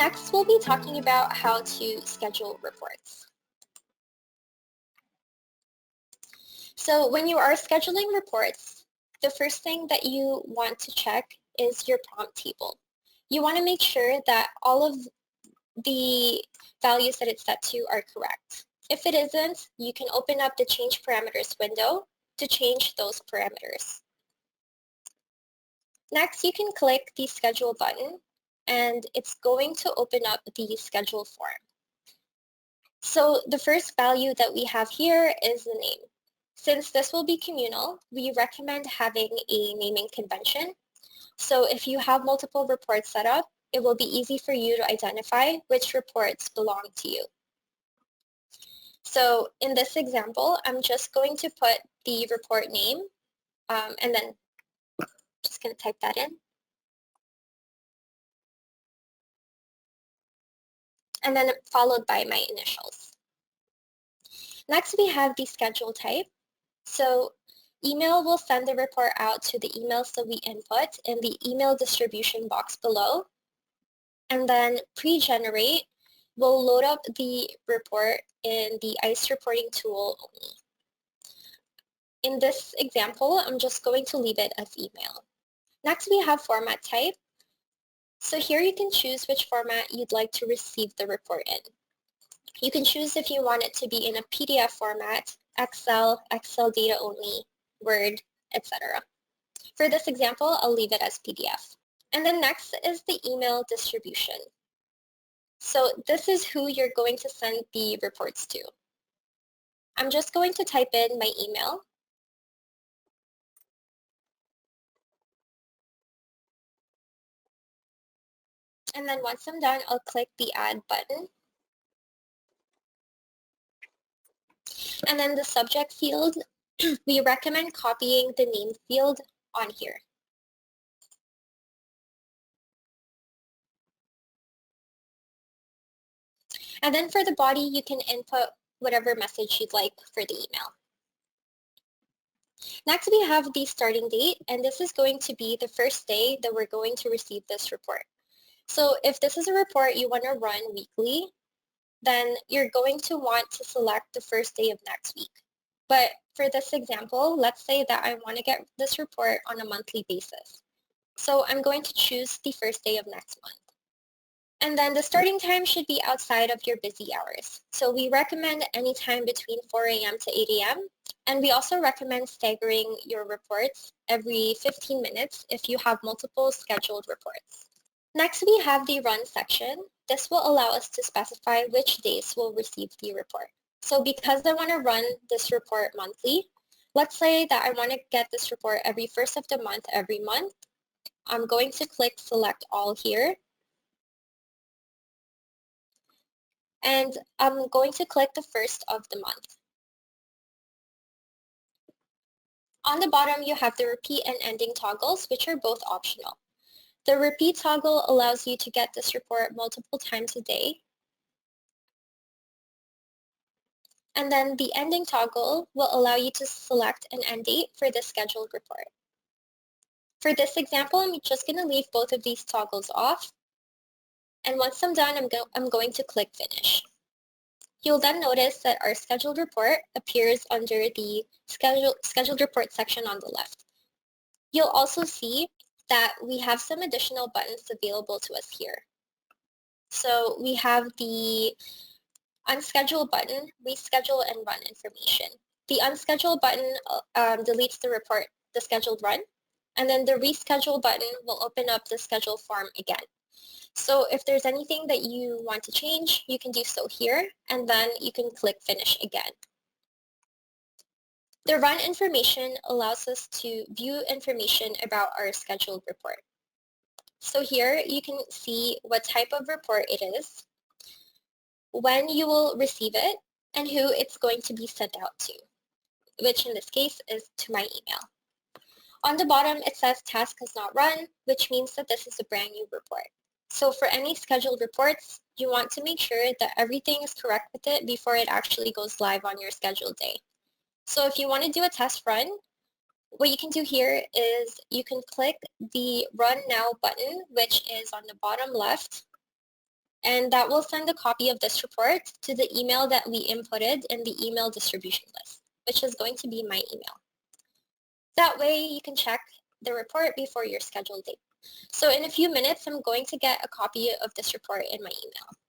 next we'll be talking about how to schedule reports. So when you are scheduling reports, the first thing that you want to check is your prompt table. You want to make sure that all of the values that it's set to are correct. If it isn't, you can open up the Change Parameters window to change those parameters. Next, you can click the Schedule button, and it's going to open up the Schedule form. So the first value that we have here is the name. Since this will be communal, we recommend having a naming convention. So if you have multiple reports set up, it will be easy for you to identify which reports belong to you. So in this example, I'm just going to put the report name and then just going to type that in. And then followed by my initials. Next, we have the schedule type. So email will send the report out to the emails that we input in the email distribution box below. And then pre-generate will load up the report in the iceReporting tool only. In this example, I'm just going to leave it as email. Next, we have format type. So here you can choose which format you'd like to receive the report in. You can choose if you want it to be in a PDF format, Excel, Excel data only, Word, etc. For this example, I'll leave it as PDF. And then next is the email distribution. So this is who you're going to send the reports to. I'm just going to type in my email. And then once I'm done, I'll click the Add button. And then the subject field, we recommend copying the name field on here. And then for the body, you can input whatever message you'd like for the email. Next, we have the starting date, and this is going to be the first day that we're going to receive this report. So if this is a report you want to run weekly, then you're going to want to select the first day of next week. But for this example, let's say that I want to get this report on a monthly basis. So I'm going to choose the first day of next month. And then the starting time should be outside of your busy hours. So we recommend any time between 4 a.m. to 8 a.m. And we also recommend staggering your reports every 15 minutes if you have multiple scheduled reports. Next, we have the run section. This will allow us to specify which days we'll receive the report. So because I want to run this report monthly, let's say that I want to get this report every first of the month every month. I'm going to click Select All here. And I'm going to click the first of the month. On the bottom, you have the repeat and ending toggles, which are both optional. The repeat toggle allows you to get this report multiple times a day. And then the ending toggle will allow you to select an end date for the scheduled report. For this example, I'm just going to leave both of these toggles off. And once I'm done, I'm going to click Finish. You'll then notice that our scheduled report appears under the scheduled report section on the left. You'll also see that we have some additional buttons available to us here. So we have the Unschedule button, Reschedule and Run information. The Unschedule button deletes the report, the scheduled run, and then the Reschedule button will open up the schedule form again. So if there's anything that you want to change, you can do so here, and then you can click Finish again. The Run information allows us to view information about our scheduled report. So here you can see what type of report it is, when you will receive it, and who it's going to be sent out to, which in this case is to my email. On the bottom, it says Task has not run, which means that this is a brand new report. So for any scheduled reports, you want to make sure that everything is correct with it before it actually goes live on your scheduled day. So if you want to do a test run, what you can do here is you can click the Run Now button, which is on the bottom left, and that will send a copy of this report to the email that we inputted in the email distribution list, which is going to be my email. That way you can check the report before your scheduled date. So in a few minutes, I'm going to get a copy of this report in my email.